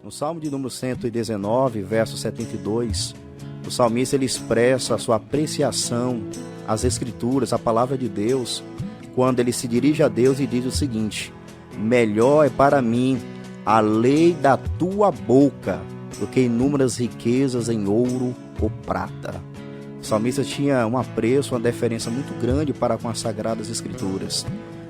No Salmo de número 119, verso 72, o salmista ele expressa a sua apreciação às Escrituras, à palavra de Deus, quando ele se dirige a Deus e diz o seguinte: melhor é para mim a lei da tua boca do que inúmeras riquezas em ouro ou prata. O salmista tinha um apreço, uma deferência muito grande para com as Sagradas Escrituras.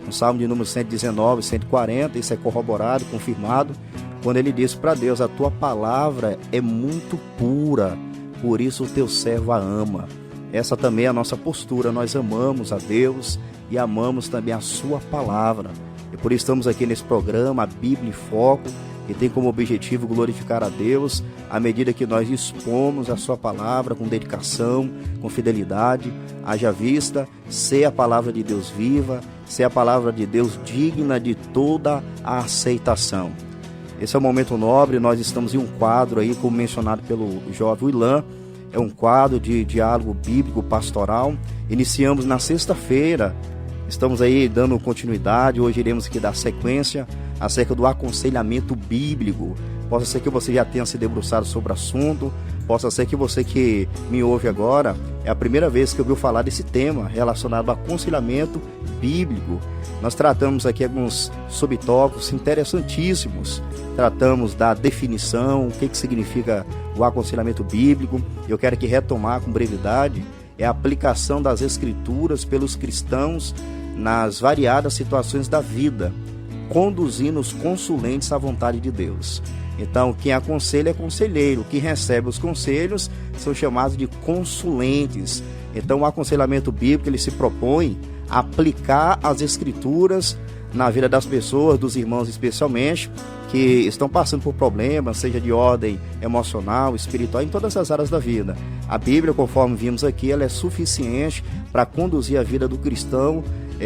No Salmo de número 119, 140, isso é corroborado, confirmado, quando ele diz para Deus: a tua palavra é muito pura, por isso o teu servo a ama. Essa também é a nossa postura, nós amamos a Deus e amamos também a sua palavra. E por isso estamos aqui nesse programa, a Bíblia em Foco, que tem como objetivo glorificar a Deus à medida que nós expomos a sua palavra com dedicação, com fidelidade, haja vista ser a palavra de Deus viva, ser a palavra de Deus digna de toda a aceitação. Esse é um momento nobre, nós estamos em um quadro aí, como mencionado pelo jovem Willan, é um quadro de diálogo bíblico pastoral. Iniciamos na sexta-feira, estamos aí dando continuidade, hoje iremos aqui dar sequência acerca do aconselhamento bíblico. Possa ser que você já tenha se debruçado sobre o assunto, possa ser que você que me ouve agora, é a primeira vez que ouviu falar desse tema relacionado ao aconselhamento bíblico. Nós tratamos aqui alguns subtópicos interessantíssimos, tratamos da definição, o que significa o aconselhamento bíblico. Eu quero aqui retomar com brevidade, é a aplicação das Escrituras pelos cristãos nas variadas situações da vida, conduzindo os consulentes à vontade de Deus. Então, quem aconselha é conselheiro, quem recebe os conselhos são chamados de consulentes. Então, o aconselhamento bíblico ele se propõe a aplicar as Escrituras na vida das pessoas, dos irmãos especialmente, que estão passando por problemas, seja de ordem emocional, espiritual, em todas as áreas da vida. A Bíblia, conforme vimos aqui, ela é suficiente para conduzir a vida do cristão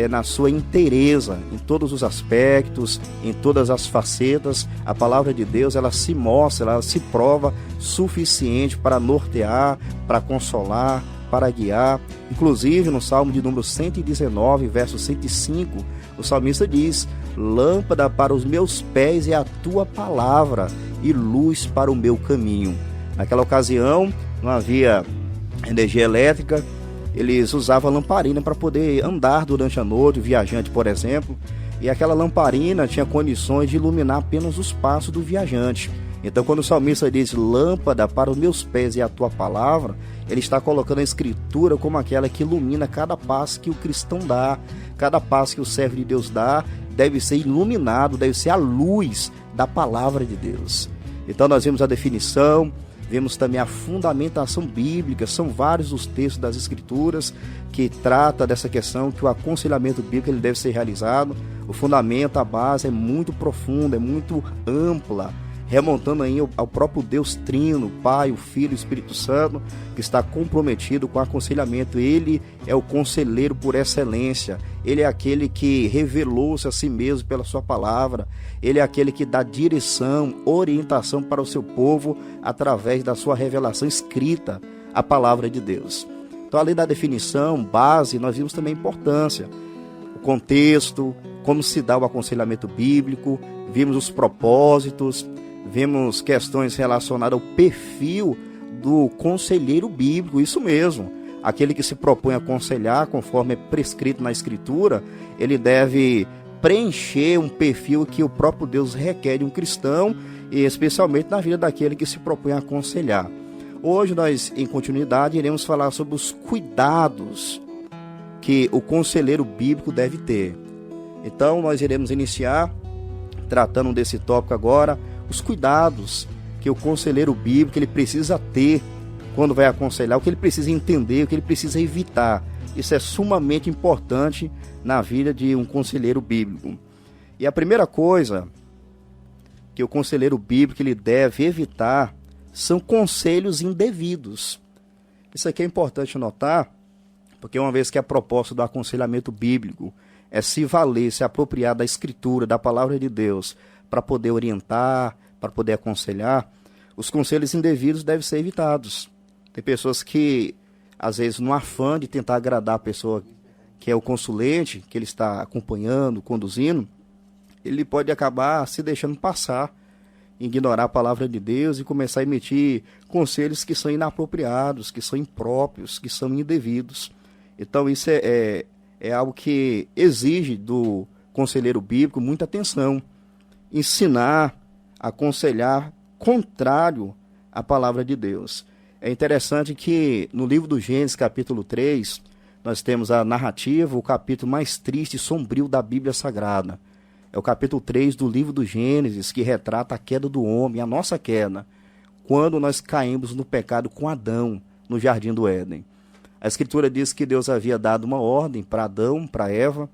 na sua inteireza, em todos os aspectos, em todas as facetas. A palavra de Deus, ela se mostra, ela se prova suficiente para nortear, para consolar, para guiar. Inclusive, no Salmo de número 119, verso 105, o salmista diz: lâmpada para os meus pés é a tua palavra e luz para o meu caminho. Naquela ocasião, não havia energia elétrica, eles usavam a lamparina para poder andar durante a noite, o viajante, por exemplo, e aquela lamparina tinha condições de iluminar apenas os passos do viajante. Então, quando o salmista diz lâmpada para os meus pés e a tua palavra, ele está colocando a Escritura como aquela que ilumina cada passo que o cristão dá, cada passo que o servo de Deus dá, deve ser iluminado, deve ser a luz da palavra de Deus. Então, nós vimos a definição, vemos também a fundamentação bíblica. São vários os textos das Escrituras que trata dessa questão, que o aconselhamento bíblico ele deve ser realizado. O fundamento, a base é muito profunda, é muito ampla, remontando aí ao próprio Deus Trino, Pai, o Filho e o Espírito Santo, que está comprometido com o aconselhamento. Ele é o conselheiro por excelência, ele é aquele que revelou-se a si mesmo pela sua palavra, ele é aquele que dá direção, orientação para o seu povo através da sua revelação escrita, a palavra de Deus. Então, além da definição, base, nós vimos também a importância, o contexto, como se dá o aconselhamento bíblico, vimos os propósitos, vemos questões relacionadas ao perfil do conselheiro bíblico, isso mesmo, aquele que se propõe a aconselhar conforme é prescrito na Escritura, ele deve preencher um perfil que o próprio Deus requer de um cristão, e especialmente na vida daquele que se propõe a aconselhar. Hoje nós, em continuidade, iremos falar sobre os cuidados que o conselheiro bíblico deve ter. Então nós iremos iniciar tratando desse tópico agora, os cuidados que o conselheiro bíblico ele precisa ter quando vai aconselhar, o que ele precisa entender, o que ele precisa evitar. Isso é sumamente importante na vida de um conselheiro bíblico. E a primeira coisa que o conselheiro bíblico ele deve evitar são conselhos indevidos. Isso aqui é importante notar, porque uma vez que a proposta do aconselhamento bíblico é se valer, se apropriar da Escritura, da palavra de Deus, para poder orientar, para poder aconselhar, os conselhos indevidos devem ser evitados. Tem pessoas que, às vezes, no afã de tentar agradar a pessoa que é o consulente, que ele está acompanhando, conduzindo, ele pode acabar se deixando passar ignorar a palavra de Deus e começar a emitir conselhos que são inapropriados, que são impróprios, que são indevidos. Então isso é algo que exige do conselheiro bíblico muita atenção. Ensinar, aconselhar contrário à palavra de Deus. É interessante que no livro do Gênesis, capítulo 3, nós temos a narrativa, o capítulo mais triste e sombrio da Bíblia Sagrada. É o capítulo 3 do livro do Gênesis, que retrata a queda do homem, a nossa queda, quando nós caímos no pecado com Adão, no Jardim do Éden. A Escritura diz que Deus havia dado uma ordem para Adão, para Eva,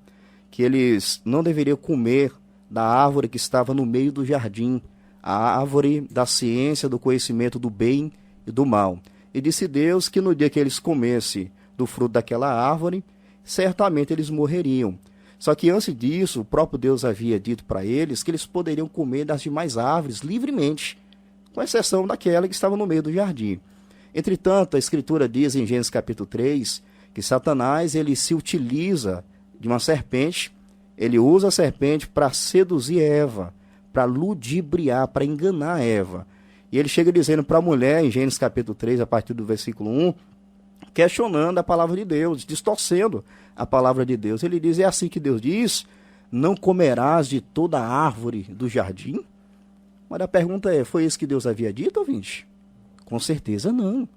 que eles não deveriam comer da árvore que estava no meio do jardim, a árvore da ciência, do conhecimento do bem e do mal. E disse Deus que no dia que eles comessem do fruto daquela árvore, certamente eles morreriam. Só que antes disso, o próprio Deus havia dito para eles que eles poderiam comer das demais árvores livremente, com exceção daquela que estava no meio do jardim. Entretanto, a Escritura diz em Gênesis capítulo 3, que Satanás ele se utiliza de uma serpente, ele usa a serpente para seduzir Eva, para ludibriar, para enganar Eva. E ele chega dizendo para a mulher, em Gênesis capítulo 3, a partir do versículo 1, questionando a palavra de Deus, distorcendo a palavra de Deus. Ele diz, é assim que Deus diz, não comerás de toda a árvore do jardim? Mas a pergunta é, foi isso que Deus havia dito, ouvinte? Com certeza não.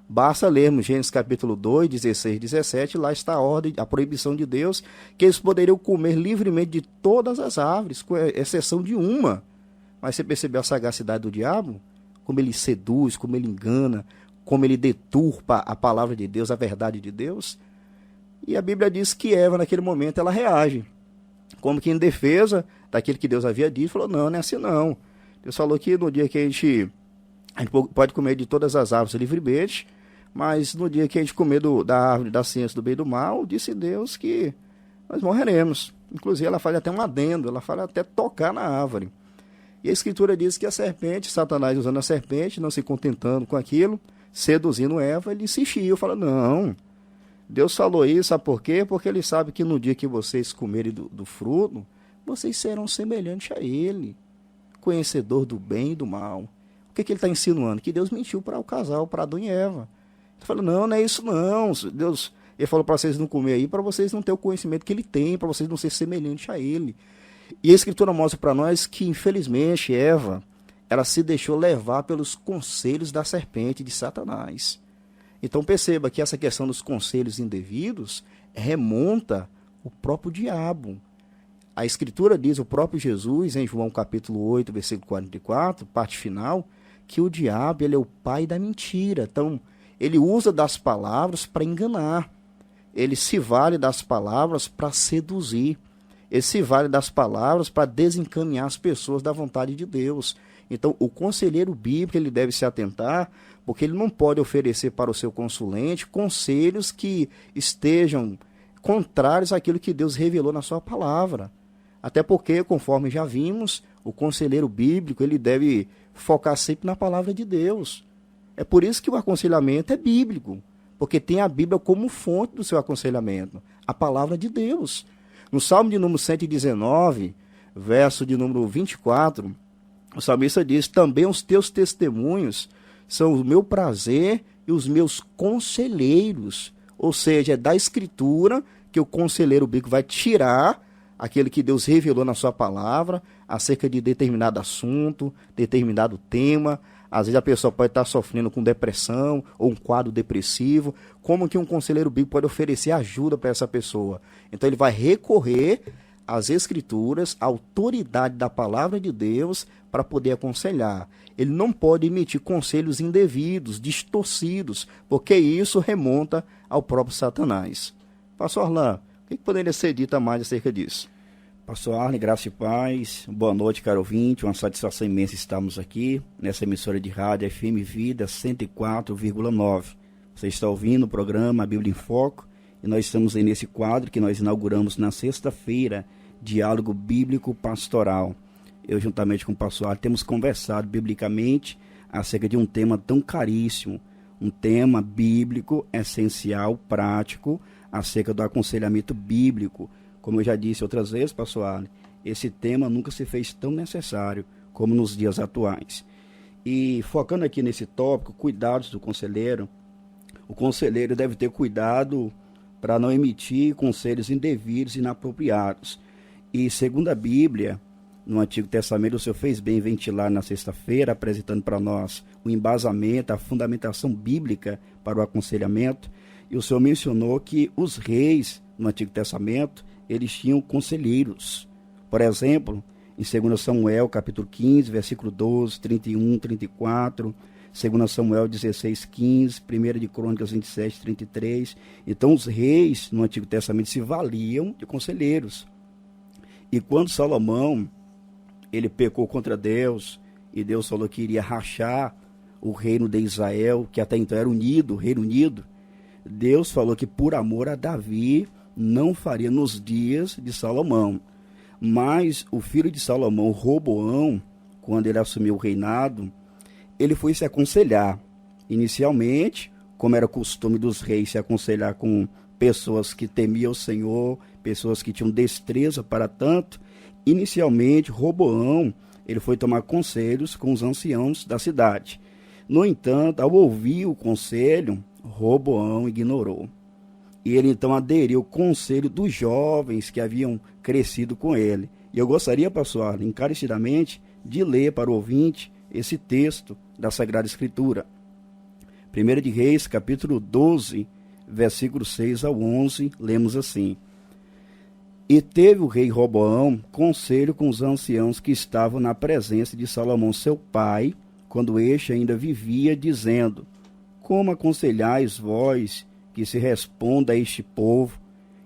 Basta lermos Gênesis capítulo 2, 16 e 17, lá está a ordem, a proibição de Deus, que eles poderiam comer livremente de todas as árvores, com exceção de uma. Mas você percebeu a sagacidade do diabo? Como ele seduz, como ele engana, como ele deturpa a palavra de Deus, a verdade de Deus. E a Bíblia diz que Eva, naquele momento, ela reage. Como que em defesa daquilo que Deus havia dito, falou, não é assim não. Deus falou que no dia que a gente pode comer de todas as árvores livremente, mas no dia que a gente comer da árvore da ciência do bem e do mal, disse Deus que nós morreremos. Inclusive ela faz até um adendo, ela fala até tocar na árvore. E a Escritura diz que a serpente, Satanás usando a serpente, não se contentando com aquilo, seduzindo Eva, ele insistiu, fala, não, Deus falou isso, sabe por quê? Porque ele sabe que no dia que vocês comerem do fruto, vocês serão semelhantes a ele, conhecedor do bem e do mal. O que ele está insinuando? Que Deus mentiu para o casal, para Adão e Eva. Ele falou, não é isso não, Deus, ele falou para vocês não comer aí, para vocês não terem o conhecimento que ele tem, para vocês não serem semelhantes a ele. E a Escritura mostra para nós que, infelizmente, Eva, ela se deixou levar pelos conselhos da serpente de Satanás. Então perceba que essa questão dos conselhos indevidos remonta o próprio diabo. A Escritura diz, o próprio Jesus, em João capítulo 8, versículo 44, parte final, que o diabo ele é o pai da mentira. Então, ele usa das palavras para enganar. Ele se vale das palavras para seduzir. Ele se vale das palavras para desencaminhar as pessoas da vontade de Deus. Então, o conselheiro bíblico ele deve se atentar, porque ele não pode oferecer para o seu consulente conselhos que estejam contrários àquilo que Deus revelou na sua palavra. Até porque, conforme já vimos, o conselheiro bíblico ele deve focar sempre na palavra de Deus. É por isso que o aconselhamento é bíblico, porque tem a Bíblia como fonte do seu aconselhamento, a palavra de Deus. No Salmo de número 119, verso de número 24, o salmista diz, também os teus testemunhos são o meu prazer e os meus conselheiros. Ou seja, é da Escritura que o conselheiro bíblico vai tirar aquele que Deus revelou na sua palavra acerca de determinado assunto, determinado tema. Às vezes a pessoa pode estar sofrendo com depressão ou um quadro depressivo. Como que um conselheiro bíblico pode oferecer ajuda para essa pessoa? Então ele vai recorrer às Escrituras, à autoridade da palavra de Deus para poder aconselhar. Ele não pode emitir conselhos indevidos, distorcidos, porque isso remonta ao próprio Satanás. Pastor Arlan, o que poderia ser dito a mais acerca disso? Pastor Arlen, graça e paz, boa noite, caro ouvinte, uma satisfação imensa estarmos aqui nessa emissora de rádio FM Vida 104,9. Você está ouvindo o programa A Bíblia em Foco e nós estamos aí nesse quadro que nós inauguramos na sexta-feira, Diálogo Bíblico Pastoral. Eu, juntamente com o pastor Arlen, temos conversado biblicamente acerca de um tema tão caríssimo, um tema bíblico, essencial, prático, acerca do aconselhamento bíblico. Como eu já disse outras vezes, pastor Arlen, esse tema nunca se fez tão necessário como nos dias atuais. E focando aqui nesse tópico, cuidados do conselheiro, o conselheiro deve ter cuidado para não emitir conselhos indevidos e inapropriados. E segundo a Bíblia, no Antigo Testamento, o Senhor fez bem ventilar na sexta-feira, apresentando para nós o embasamento, a fundamentação bíblica para o aconselhamento. E o Senhor mencionou que os reis no Antigo Testamento, eles tinham conselheiros. Por exemplo, em 2 Samuel, capítulo 15, versículo 12, 31, 34, 2 Samuel 16, 15, 1 de Crônicas 27, 33. Então, os reis no Antigo Testamento se valiam de conselheiros. E quando Salomão, ele pecou contra Deus, e Deus falou que iria rachar o reino de Israel, que até então era unido, o reino unido, Deus falou que por amor a Davi não faria nos dias de Salomão. Mas o filho de Salomão, Roboão, quando ele assumiu o reinado, ele foi se aconselhar. Inicialmente, como era costume dos reis se aconselhar com pessoas que temiam o Senhor, pessoas que tinham destreza para tanto, inicialmente Roboão, ele foi tomar conselhos com os anciãos da cidade. No entanto, ao ouvir o conselho, Roboão ignorou. E ele então aderiu ao conselho dos jovens que haviam crescido com ele. E eu gostaria, pastor, encarecidamente, de ler para o ouvinte esse texto da Sagrada Escritura. 1 de Reis, capítulo 12, versículos 6 ao 11, lemos assim: E teve o rei Roboão conselho com os anciãos que estavam na presença de Salomão seu pai, quando este ainda vivia, dizendo: Como aconselhais vós que se responda a este povo?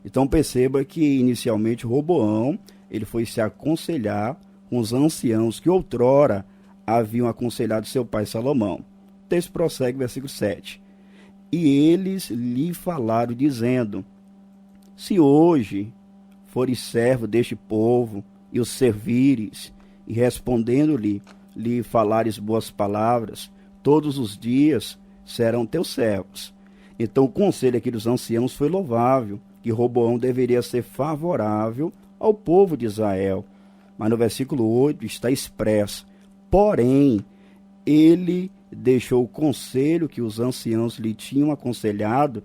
Então perceba que inicialmente Roboão, ele foi se aconselhar com os anciãos que outrora haviam aconselhado seu pai Salomão. O texto prossegue, versículo 7. E eles lhe falaram, dizendo: Se hoje fores servo deste povo, e os servires, e respondendo-lhe, lhe falares boas palavras, todos os dias serão teus servos. Então o conselho aqui dos anciãos foi louvável, que Roboão deveria ser favorável ao povo de Israel. Mas no versículo 8 está expresso: porém, ele deixou o conselho que os anciãos lhe tinham aconselhado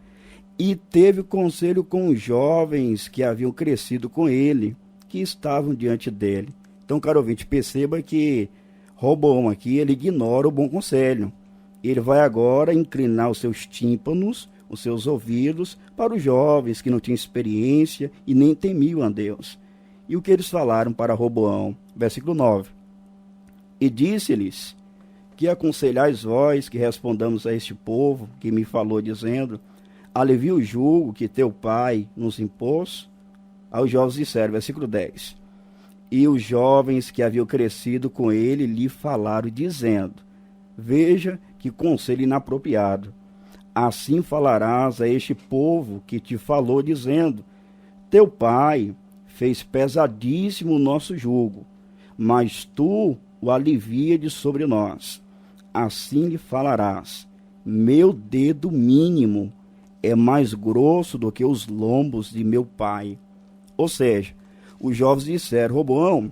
e teve conselho com os jovens que haviam crescido com ele, que estavam diante dele. Então, caro ouvinte, perceba que Roboão aqui, ele ignora o bom conselho. Ele vai agora inclinar os seus tímpanos, os seus ouvidos, para os jovens que não tinham experiência e nem temiam a Deus. E o que eles falaram para Roboão? Versículo 9. E disse-lhes: Que aconselhais vós que respondamos a este povo que me falou, dizendo: Alivia o jugo que teu pai nos impôs? Aos jovens disseram, versículo 10. E os jovens que haviam crescido com ele lhe falaram, dizendo: Veja que conselho inapropriado. Assim falarás a este povo que te falou, dizendo: Teu pai fez pesadíssimo o nosso jugo, mas tu o alivia de sobre nós. Assim lhe falarás: Meu dedo mínimo é mais grosso do que os lombos de meu pai. Ou seja, os jovens disseram: Roboão,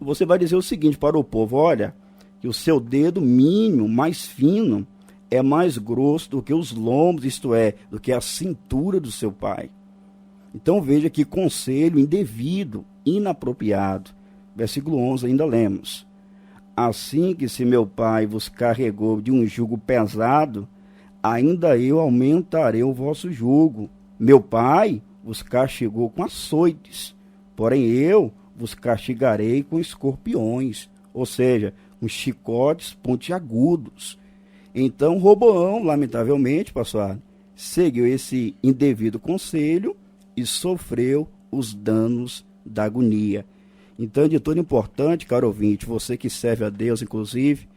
você vai dizer o seguinte para o povo: olha, que o seu dedo mínimo, mais fino, é mais grosso do que os lombos, isto é, do que a cintura do seu pai. Então veja que conselho indevido, inapropriado. Versículo 11 ainda lemos: Assim que se meu pai vos carregou de um jugo pesado, ainda eu aumentarei o vosso jugo. Meu pai vos castigou com açoites, porém eu vos castigarei com escorpiões, ou seja, com chicotes pontiagudos. Então Roboão, lamentavelmente, pastor, seguiu esse indevido conselho e sofreu os danos da agonia. Então, de tudo importante, caro ouvinte, você que serve a Deus, inclusive,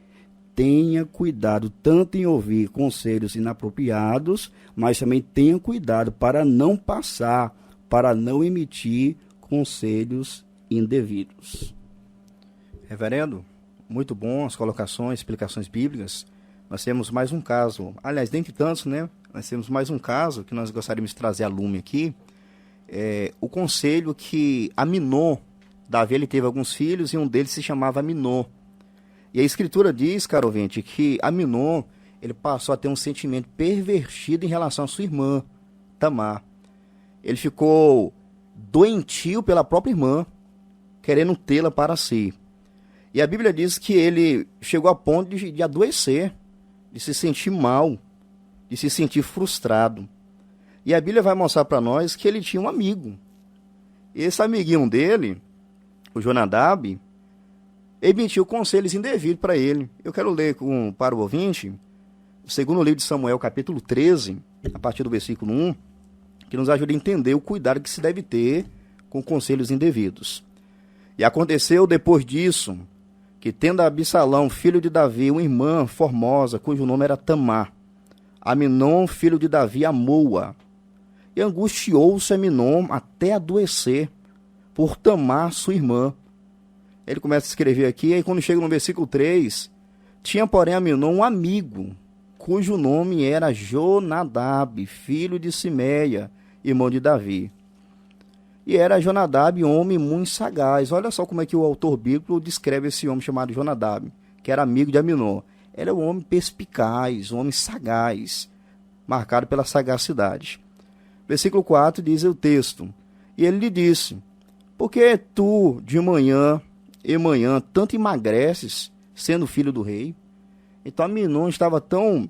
tenha cuidado tanto em ouvir conselhos inapropriados, mas também tenha cuidado para não passar, para não emitir conselhos indevidos. Reverendo, muito bom as colocações, explicações bíblicas. Nós temos mais um caso, aliás, dentre tantos, né? Nós temos mais um caso que nós gostaríamos de trazer a lume aqui. O conselho que Aminon, Davi, ele teve alguns filhos e um deles se chamava Aminon. E a Escritura diz, caro ouvinte, que Aminon, ele passou a ter um sentimento pervertido em relação à sua irmã, Tamar. Ele ficou doentio pela própria irmã, querendo tê-la para si. E a Bíblia diz que ele chegou a ponto de adoecer, de se sentir mal, de se sentir frustrado. E a Bíblia vai mostrar para nós que ele tinha um amigo. E esse amiguinho dele, o Jonadab, emitiu conselhos indevidos para ele. Eu quero ler para o ouvinte, o segundo livro de Samuel, capítulo 13, a partir do versículo 1, que nos ajuda a entender o cuidado que se deve ter com conselhos indevidos. E aconteceu depois disso, que tendo Absalão, filho de Davi, uma irmã formosa, cujo nome era Tamar, Aminon, filho de Davi, amou-a. E angustiou-se Aminon até adoecer por Tamar, sua irmã. Ele começa a escrever aqui, aí quando chega no versículo 3, tinha, porém, Aminon um amigo, cujo nome era Jonadab, filho de Simeia, irmão de Davi. E era Jonadab homem muito sagaz. Olha só como é que o autor bíblico descreve esse homem chamado Jonadab, que era amigo de Aminon. Ele é um homem perspicaz, um homem sagaz, marcado pela sagacidade. Versículo 4 diz o texto: e ele lhe disse: por que tu de manhã e manhã tanto emagreces, sendo filho do rei? Então Aminon estava tão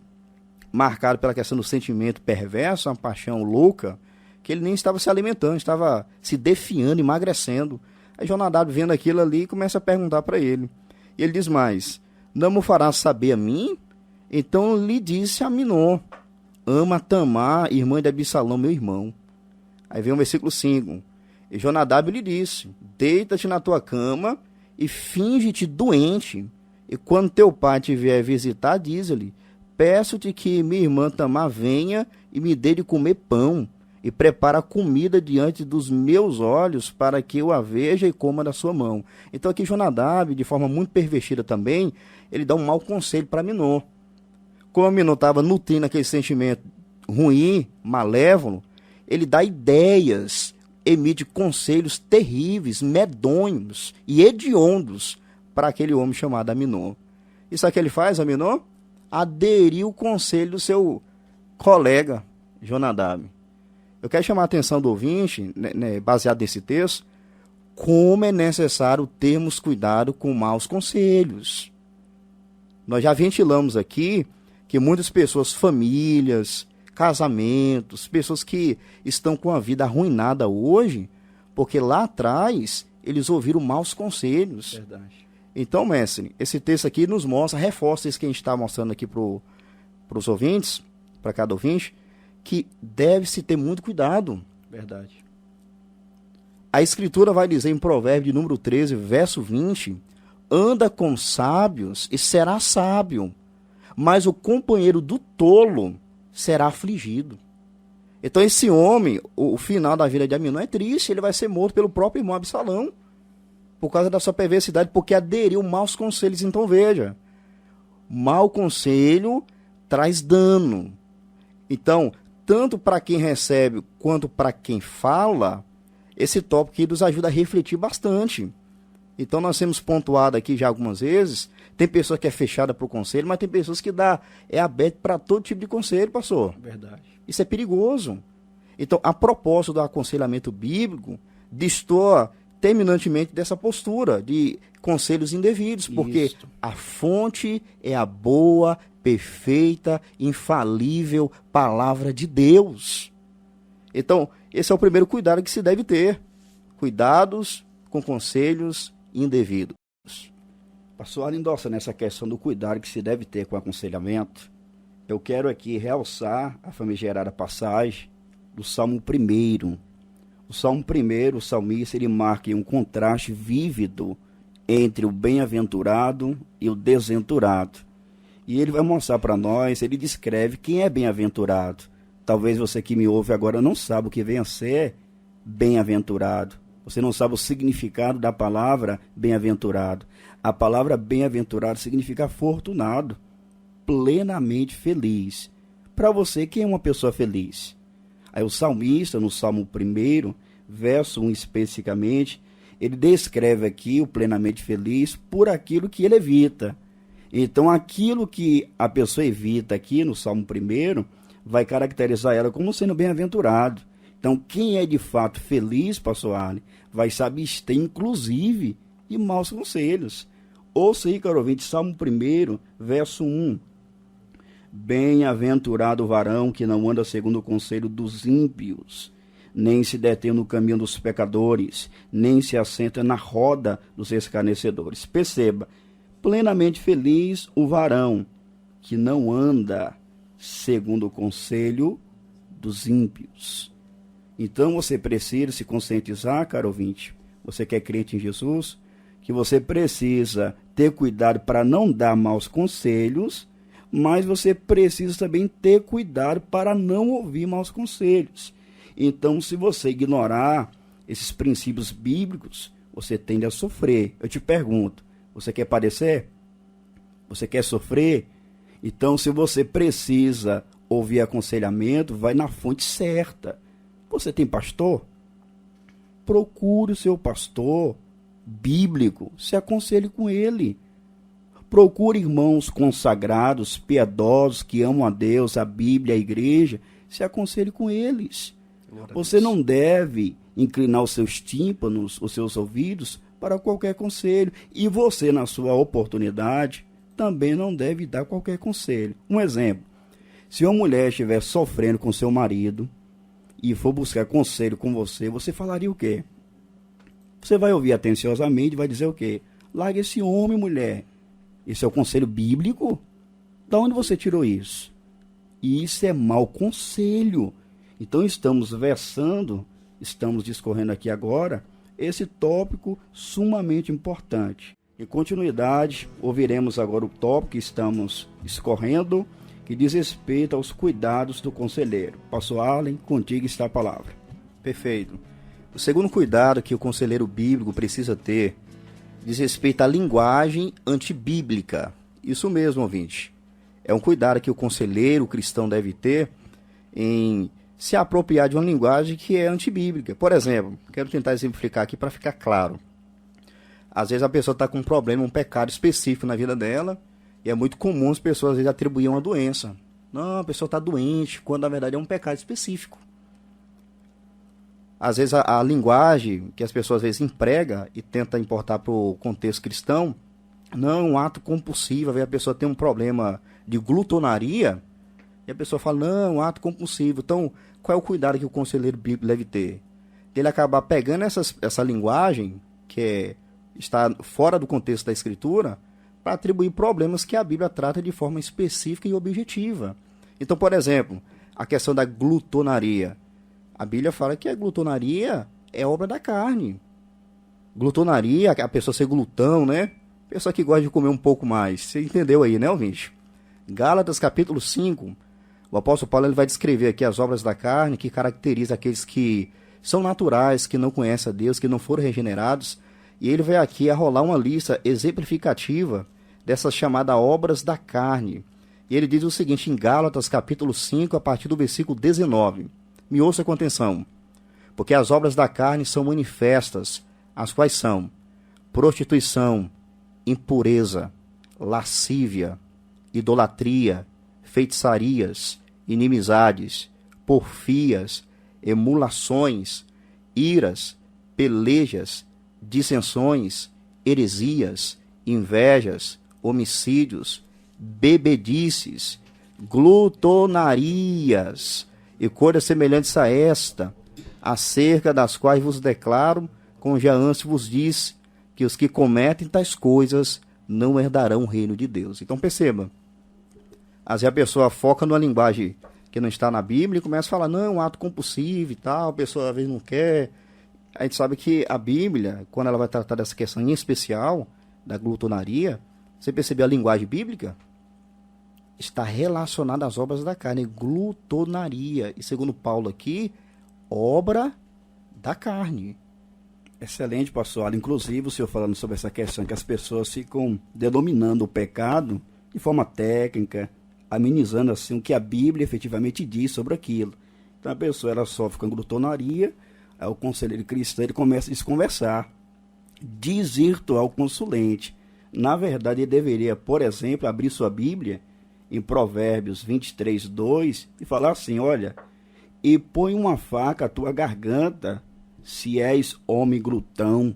marcado pela questão do sentimento perverso, uma paixão louca, que ele nem estava se alimentando, estava se defiando, emagrecendo. Aí Jonadab, vendo aquilo ali, começa a perguntar para ele. E ele diz mais: não me farás saber a mim? Então lhe disse Aminon: ama Tamar, irmã de Absalão, meu irmão. Aí vem o versículo 5. E Jonadab lhe disse: deita-te na tua cama e finge-te doente. E quando teu pai te vier visitar, diz-lhe: peço-te que minha irmã Tamar venha e me dê de comer pão, e prepara a comida diante dos meus olhos, para que eu a veja e coma da sua mão. Então aqui Jonadab, de forma muito pervertida também, ele dá um mau conselho para Aminon. Como Aminon estava nutrindo aquele sentimento ruim, malévolo, ele dá ideias, emite conselhos terríveis, medonhos e hediondos para aquele homem chamado Aminon. E sabe o que ele faz, Aminon? Aderiu o conselho do seu colega Jonadab. Eu quero chamar a atenção do ouvinte, baseado nesse texto, como é necessário termos cuidado com maus conselhos. Nós já ventilamos aqui que muitas pessoas, famílias, casamentos, pessoas que estão com a vida arruinada hoje, porque lá atrás eles ouviram maus conselhos. Verdade. Então, mestre, esse texto aqui nos mostra, reforça isso que a gente está mostrando aqui para os ouvintes, para cada ouvinte, que deve-se ter muito cuidado. Verdade. A Escritura vai dizer em Provérbio de número 13, verso 20, anda com sábios e será sábio, mas o companheiro do tolo será afligido. Então esse homem, o final da vida de Aminon é triste, ele vai ser morto pelo próprio irmão Absalão, por causa da sua perversidade, porque aderiu maus conselhos. Então veja, mau conselho traz dano. Então, tanto para quem recebe quanto para quem fala, esse tópico aqui nos ajuda a refletir bastante. Então nós temos pontuado aqui já algumas vezes, tem pessoa que é fechada para o conselho, mas tem pessoas que é aberto para todo tipo de conselho, pastor. Verdade. Isso é perigoso. Então, a propósito do aconselhamento bíblico, destoa terminantemente dessa postura de conselhos indevidos, porque Isso. a fonte é a boa, perfeita, infalível palavra de Deus. Então, esse é o primeiro cuidado que se deve ter. Cuidados com conselhos indevidos. Pastor Alindossa, nessa questão do cuidado que se deve ter com o aconselhamento, eu quero aqui realçar a famigerada passagem do Salmo 1. O Salmo 1, o salmista, ele marca um contraste vívido entre o bem-aventurado e o desventurado. E ele vai mostrar para nós, ele descreve quem é bem-aventurado. Talvez você que me ouve agora não saiba o que vem a ser bem-aventurado. Você não sabe o significado da palavra bem-aventurado. A palavra bem-aventurado significa afortunado, plenamente feliz. Para você, quem é uma pessoa feliz? Aí o salmista, no Salmo 1, verso 1 especificamente, ele descreve aqui o plenamente feliz por aquilo que ele evita, Então, aquilo que a pessoa evita aqui no Salmo 1 vai caracterizar ela como sendo bem-aventurado. Então, quem é de fato feliz, pastor Arne, vai se abster, inclusive, de maus conselhos. Ouça aí, caro ouvinte, Salmo 1, verso 1. Bem-aventurado o varão que não anda segundo o conselho dos ímpios, nem se detém no caminho dos pecadores, nem se assenta na roda dos escarnecedores. Perceba, plenamente feliz o varão que não anda segundo o conselho dos ímpios. Então você precisa se conscientizar, caro ouvinte, você que é crente em Jesus, que você precisa ter cuidado para não dar maus conselhos, mas você precisa também ter cuidado para não ouvir maus conselhos. Então, se você ignorar esses princípios bíblicos, você tende a sofrer. Eu te pergunto, você quer padecer? Você quer sofrer? Então, se você precisa ouvir aconselhamento, vai na fonte certa. Você tem pastor? Procure o seu pastor bíblico, se aconselhe com ele. Procure irmãos consagrados, piedosos, que amam a Deus, a Bíblia, a igreja, se aconselhe com eles. Você não deve inclinar os seus tímpanos, os seus ouvidos, para qualquer conselho. E você, na sua oportunidade, também não deve dar qualquer conselho. Um exemplo, se uma mulher estiver sofrendo com seu marido e for buscar conselho com você, você falaria o quê? Você vai ouvir atenciosamente e vai dizer o quê? Larga esse homem, mulher. Isso é o conselho bíblico? Da onde você tirou isso? Isso é mau conselho. Então estamos versando, estamos discorrendo aqui agora, esse tópico sumamente importante. Em continuidade, ouviremos agora o tópico que estamos escorrendo, que diz respeito aos cuidados do conselheiro. Pastor Arlen, contigo está a palavra. Perfeito. O segundo cuidado que o conselheiro bíblico precisa ter diz respeito à linguagem antibíblica. Isso mesmo, ouvinte. É um cuidado que o conselheiro cristão deve ter em se apropriar de uma linguagem que é antibíblica. Por exemplo, quero tentar exemplificar aqui para ficar claro. Às vezes a pessoa está com um problema, um pecado específico na vida dela, e é muito comum as pessoas às vezes atribuírem uma doença. Não, a pessoa está doente, quando na verdade é um pecado específico. Às vezes a linguagem que as pessoas às vezes empregam e tenta importar para o contexto cristão, não é um ato compulsivo. Às vezes a pessoa tem um problema de glutonaria e a pessoa fala, não, é um ato compulsivo. Então, qual é o cuidado que o conselheiro bíblico deve ter? Ele acabar pegando essa linguagem que está fora do contexto da Escritura para atribuir problemas que a Bíblia trata de forma específica e objetiva. Então, por exemplo, a questão da glutonaria. A Bíblia fala que a glutonaria é obra da carne. Glutonaria, a pessoa ser glutão, né? Pessoa que gosta de comer um pouco mais. Você entendeu aí, né, ouvinte? Gálatas capítulo 5, o apóstolo Paulo ele vai descrever aqui as obras da carne que caracterizam aqueles que são naturais, que não conhecem a Deus, que não foram regenerados. E ele vai aqui arrolar uma lista exemplificativa dessas chamadas obras da carne. E ele diz o seguinte em Gálatas capítulo 5, a partir do versículo 19. Me ouça com atenção. Porque as obras da carne são manifestas, as quais são prostituição, impureza, lascívia, idolatria, feitiçarias, inimizades, porfias, emulações, iras, pelejas, dissensões, heresias, invejas, homicídios, bebedices, glutonarias e coisas semelhantes a esta, acerca das quais vos declaro, como já antes vos disse, que os que cometem tais coisas não herdarão o reino de Deus. Então perceba, às vezes a pessoa foca numa linguagem que não está na Bíblia e começa a falar, não, é um ato compulsivo e tal, a pessoa às vezes não quer. A gente sabe que a Bíblia, quando ela vai tratar dessa questão em especial, da glutonaria, você percebeu a linguagem bíblica? Está relacionada às obras da carne, glutonaria. E segundo Paulo aqui, obra da carne. Excelente, pastor. Inclusive, o senhor falando sobre essa questão que as pessoas ficam denominando o pecado de forma técnica, amenizando assim o que a Bíblia efetivamente diz sobre aquilo. Então a pessoa ela sofre com glutonaria, aí o conselheiro cristão ele começa a desconversar, desvirtuar o consulente, Na verdade, ele deveria, por exemplo, abrir sua Bíblia em Provérbios 23, 2 e falar assim, olha, e põe uma faca à tua garganta, se és homem glutão.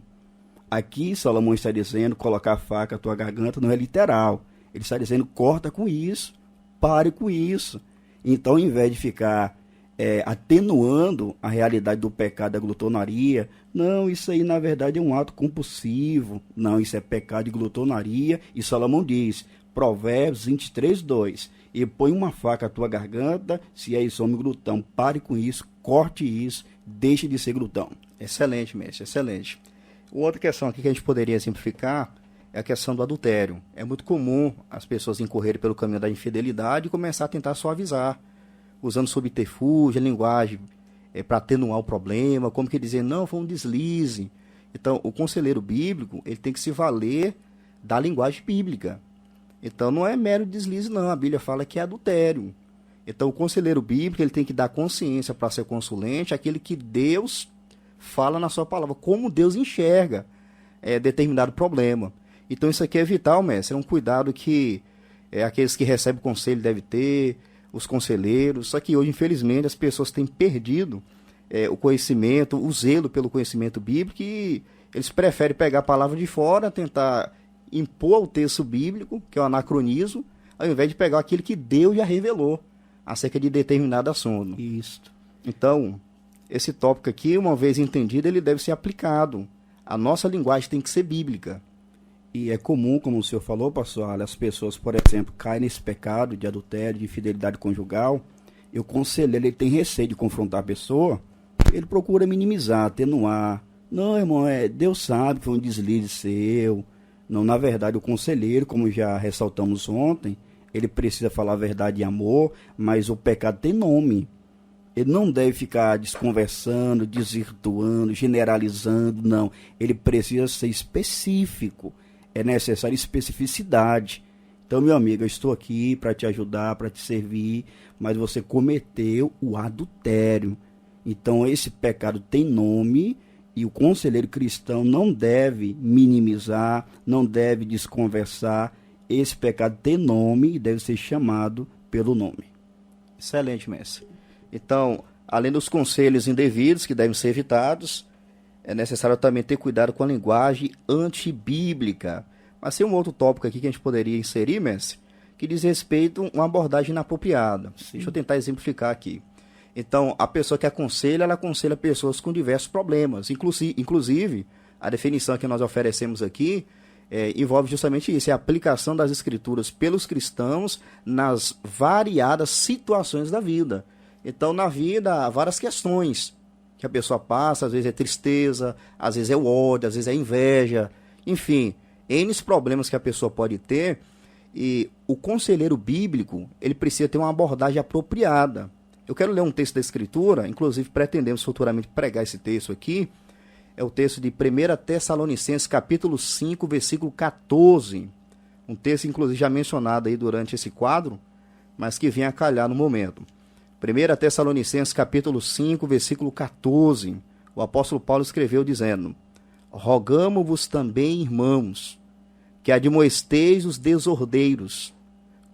Aqui Salomão está dizendo, colocar a faca à tua garganta não é literal. Ele está dizendo, corta com isso, pare com isso. Então, ao invés de ficar atenuando a realidade do pecado da glutonaria, não, isso aí na verdade é um ato compulsivo, não, isso é pecado de glutonaria, e Salomão diz, Provérbios 23, 2, e põe uma faca à tua garganta, se és homem glutão, pare com isso, corte isso, deixe de ser glutão. Excelente, mestre, excelente. Outra questão aqui que a gente poderia exemplificar é a questão do adultério. É muito comum as pessoas incorrerem pelo caminho da infidelidade e começar a tentar suavizar, usando subterfúgio, a linguagem para atenuar o problema, como que dizer, não, foi um deslize. Então, o conselheiro bíblico, ele tem que se valer da linguagem bíblica. Então, não é mero deslize, não. A Bíblia fala que é adultério. Então, o conselheiro bíblico, ele tem que dar consciência para ser consulente, aquele que Deus fala na sua palavra, como Deus enxerga determinado problema. Então, isso aqui é vital, mestre. É um cuidado que aqueles que recebem o conselho devem ter, os conselheiros. Só que hoje, infelizmente, as pessoas têm perdido o conhecimento, o zelo pelo conhecimento bíblico, e eles preferem pegar a palavra de fora, tentar impor o texto bíblico, que é o anacronismo, ao invés de pegar aquilo que Deus já revelou acerca de determinado assunto. Isso. Então, esse tópico aqui, uma vez entendido, ele deve ser aplicado. A nossa linguagem tem que ser bíblica. E é comum, como o senhor falou, pastor, as pessoas, por exemplo, caem nesse pecado de adultério, de infidelidade conjugal, e o conselheiro ele tem receio de confrontar a pessoa, ele procura minimizar, atenuar. Não, irmão, Deus sabe que foi um deslize seu. Não, na verdade, o conselheiro, como já ressaltamos ontem, ele precisa falar a verdade em amor, mas o pecado tem nome. Ele não deve ficar desconversando, desvirtuando, generalizando, não. Ele precisa ser específico. É necessária especificidade. Então, meu amigo, eu estou aqui para te ajudar, para te servir, mas você cometeu o adultério. Então, esse pecado tem nome e o conselheiro cristão não deve minimizar, não deve desconversar. Esse pecado tem nome e deve ser chamado pelo nome. Excelente, mestre. Então, além dos conselhos indevidos que devem ser evitados, é necessário também ter cuidado com a linguagem antibíblica. Mas tem um outro tópico aqui que a gente poderia inserir, mestre, que diz respeito a uma abordagem inapropriada. Sim. Deixa eu tentar exemplificar aqui. Então, a pessoa que aconselha, ela aconselha pessoas com diversos problemas. Inclusive, a definição que nós oferecemos aqui envolve justamente isso, é a aplicação das escrituras pelos cristãos nas variadas situações da vida. Então, na vida, há várias questões que a pessoa passa, às vezes é tristeza, às vezes é o ódio, às vezes é inveja, enfim, N problemas que a pessoa pode ter, e o conselheiro bíblico, ele precisa ter uma abordagem apropriada. Eu quero ler um texto da Escritura, inclusive pretendemos futuramente pregar esse texto aqui, é o texto de 1 Tessalonicenses, capítulo 5, versículo 14, um texto, inclusive, já mencionado aí durante esse quadro, mas que vem a calhar no momento. 1 Tessalonicenses, capítulo 5, versículo 14, o apóstolo Paulo escreveu dizendo: rogamo-vos também, irmãos, que admoesteis os desordeiros,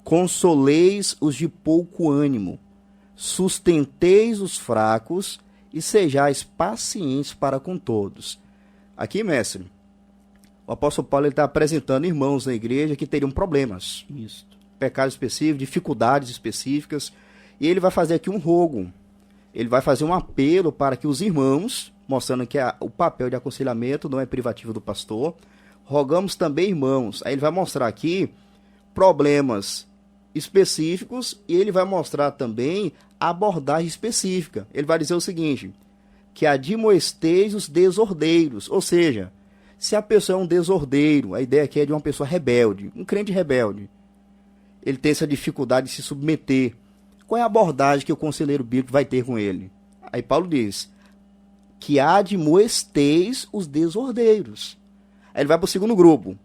consoleis os de pouco ânimo, sustenteis os fracos e sejais pacientes para com todos. Aqui, mestre, o apóstolo Paulo está apresentando irmãos na igreja que teriam problemas, pecados específicos, dificuldades específicas, e ele vai fazer aqui um rogo, ele vai fazer um apelo para que os irmãos, mostrando que o papel de aconselhamento não é privativo do pastor, rogamos também, irmãos, aí ele vai mostrar aqui problemas específicos e ele vai mostrar também a abordagem específica. Ele vai dizer o seguinte, que admoesteis os desordeiros, ou seja, se a pessoa é um desordeiro, a ideia aqui é de uma pessoa rebelde, um crente rebelde, ele tem essa dificuldade de se submeter. Qual é a abordagem que o conselheiro bíblico vai ter com ele? Aí Paulo diz que admoesteis os desordeiros. Aí ele vai para o segundo grupo.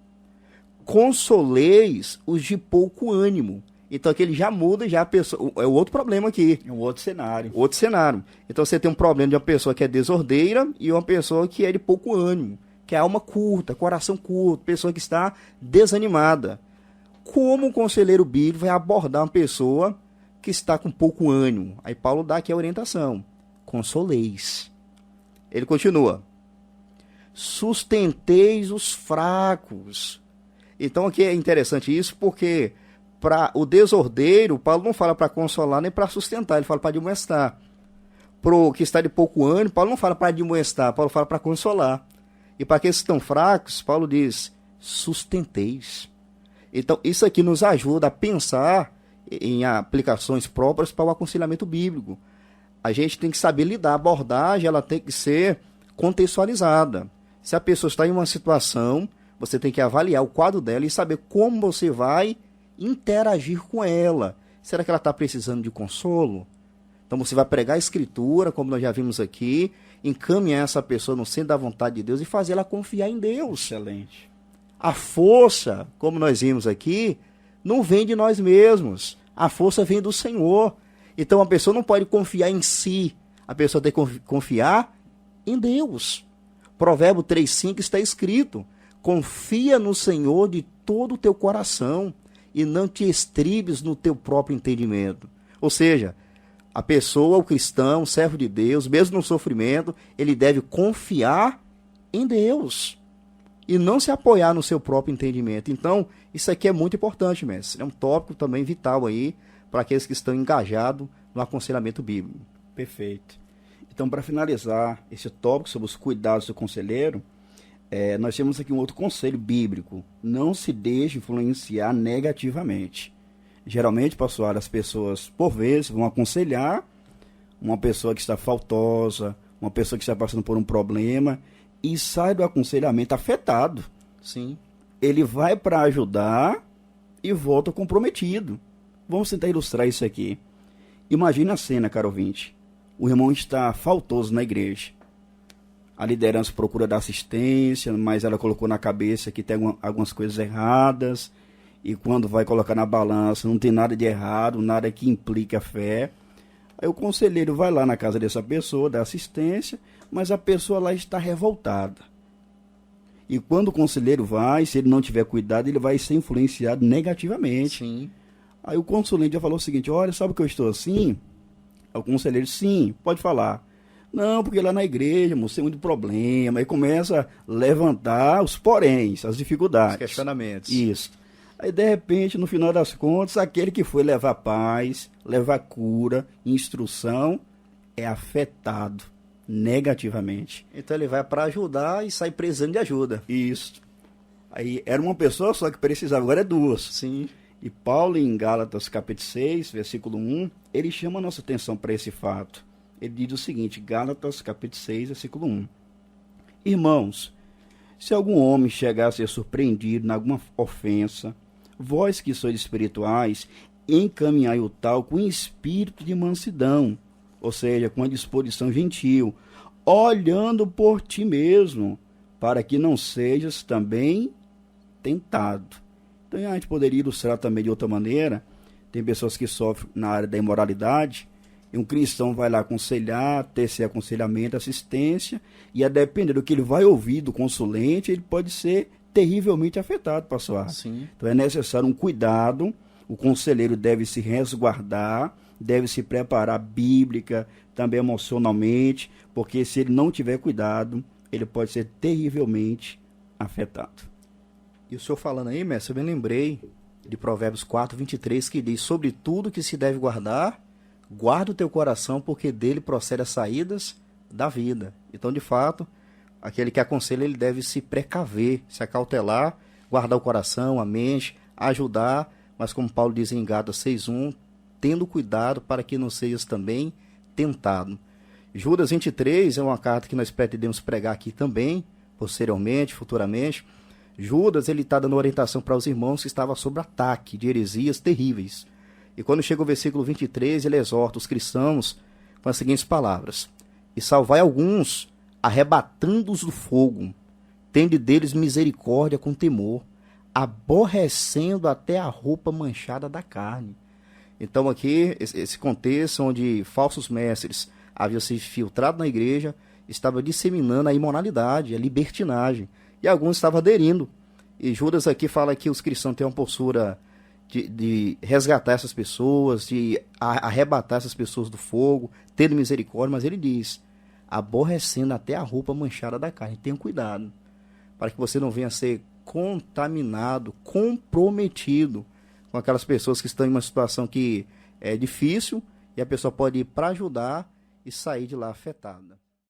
Consoleis os de pouco ânimo. Então aqui ele já muda, já a pessoa, é o outro problema aqui. É um outro cenário. Outro cenário. Então você tem um problema de uma pessoa que é desordeira e uma pessoa que é de pouco ânimo. que é alma curta, coração curto, pessoa que está desanimada. Como o conselheiro bíblico vai abordar uma pessoa que está com pouco ânimo? Aí Paulo dá aqui a orientação: consoleis. Ele continua: sustenteis os fracos. Então aqui é interessante isso, porque para o desordeiro, Paulo não fala para consolar nem para sustentar, ele fala para admoestar. Para o que está de pouco ânimo, Paulo não fala para admoestar, Paulo fala para consolar. E para aqueles que estão fracos, Paulo diz: sustenteis. Então isso aqui nos ajuda a pensar em aplicações próprias para o aconselhamento bíblico. A gente tem que saber lidar, a abordagem ela tem que ser contextualizada. Se a pessoa está em uma situação, você tem que avaliar o quadro dela e saber como você vai interagir com ela. Será que ela está precisando de consolo? Então você vai pregar a escritura, como nós já vimos aqui, encaminhar essa pessoa no centro da vontade de Deus e fazer ela confiar em Deus. Excelente. A força, como nós vimos aqui, não vem de nós mesmos. A força vem do Senhor. Então a pessoa não pode confiar em si. A pessoa tem que confiar em Deus. Provérbio 3,5 está escrito: confia no Senhor de todo o teu coração e não te estribes no teu próprio entendimento. Ou seja, a pessoa, o cristão, o servo de Deus, mesmo no sofrimento, ele deve confiar em Deus e não se apoiar no seu próprio entendimento. Então, isso aqui é muito importante, mestre. É um tópico também vital aí para aqueles que estão engajados no aconselhamento bíblico. Perfeito. Então, para finalizar esse tópico sobre os cuidados do conselheiro, nós temos aqui um outro conselho bíblico: não se deixe influenciar negativamente. Geralmente, pastor, as pessoas, por vezes, vão aconselhar uma pessoa que está faltosa, uma pessoa que está passando por um problema, e sai do aconselhamento afetado. Sim. Ele vai para ajudar e volta comprometido. Vamos tentar ilustrar isso aqui. Imagina a cena, caro ouvinte. O irmão está faltoso na igreja. A liderança procura dar assistência, mas ela colocou na cabeça que tem algumas coisas erradas, e quando vai colocar na balança não tem nada de errado, nada que implique a fé. Aí o conselheiro vai lá na casa dessa pessoa, dá assistência, mas a pessoa lá está revoltada. E quando o conselheiro vai, se ele não tiver cuidado, ele vai ser influenciado negativamente. Sim. Aí o consulente já falou o seguinte: olha, sabe que eu estou assim? O conselheiro: sim, pode falar. Não, porque lá na igreja, moço, tem muito problema. Aí começa a levantar os poréns, as dificuldades. Os questionamentos. Isso. Aí, de repente, no final das contas, aquele que foi levar paz, levar cura, instrução, é afetado negativamente. Então ele vai para ajudar e sai precisando de ajuda. Isso. Aí era uma pessoa só que precisava, agora é duas. Sim. E Paulo, em Gálatas capítulo 6, versículo 1, ele chama a nossa atenção para esse fato. Ele diz o seguinte, Gálatas capítulo 6, versículo 1. Irmãos, se algum homem chegar a ser surpreendido em alguma ofensa, vós que sois espirituais, encaminhai o tal com espírito de mansidão, ou seja, com a disposição gentil, olhando por ti mesmo, para que não sejas também tentado. Então a gente poderia ilustrar também de outra maneira. Tem pessoas que sofrem na área da imoralidade, e um cristão vai lá aconselhar, tecer aconselhamento, assistência, e a depender do que ele vai ouvir do consulente, ele pode ser terrivelmente afetado, pastor. Sim. Então é necessário um cuidado, o conselheiro deve se resguardar, deve se preparar bíblica, também emocionalmente, porque se ele não tiver cuidado, ele pode ser terrivelmente afetado. E o senhor falando aí, mestre, eu me lembrei de Provérbios 4:23, que diz: sobre tudo que se deve guardar, guarda o teu coração, porque dele procede as saídas da vida. Então, de fato, aquele que aconselha, ele deve se precaver, se acautelar, guardar o coração, a mente, ajudar, mas como Paulo diz em Gálatas 6:1, tendo cuidado para que não sejas também tentado. Judas 23 é uma carta que nós pretendemos pregar aqui também, posteriormente, futuramente. Judas, ele está dando orientação para os irmãos que estavam sob ataque de heresias terríveis. E quando chega o versículo 23, ele exorta os cristãos com as seguintes palavras: e salvai alguns, arrebatando-os do fogo, tende deles misericórdia com temor, aborrecendo até a roupa manchada da carne. Então aqui, esse contexto onde falsos mestres haviam se filtrado na igreja, estava disseminando a imoralidade, a libertinagem. e alguns estavam aderindo. E Judas aqui fala que os cristãos têm uma postura de resgatar essas pessoas, de arrebatar essas pessoas do fogo, tendo misericórdia, mas ele diz, aborrecendo até a roupa manchada da carne. Tenha cuidado, para que você não venha a ser contaminado, comprometido com aquelas pessoas que estão em uma situação que é difícil, e a pessoa pode ir para ajudar e sair de lá afetada.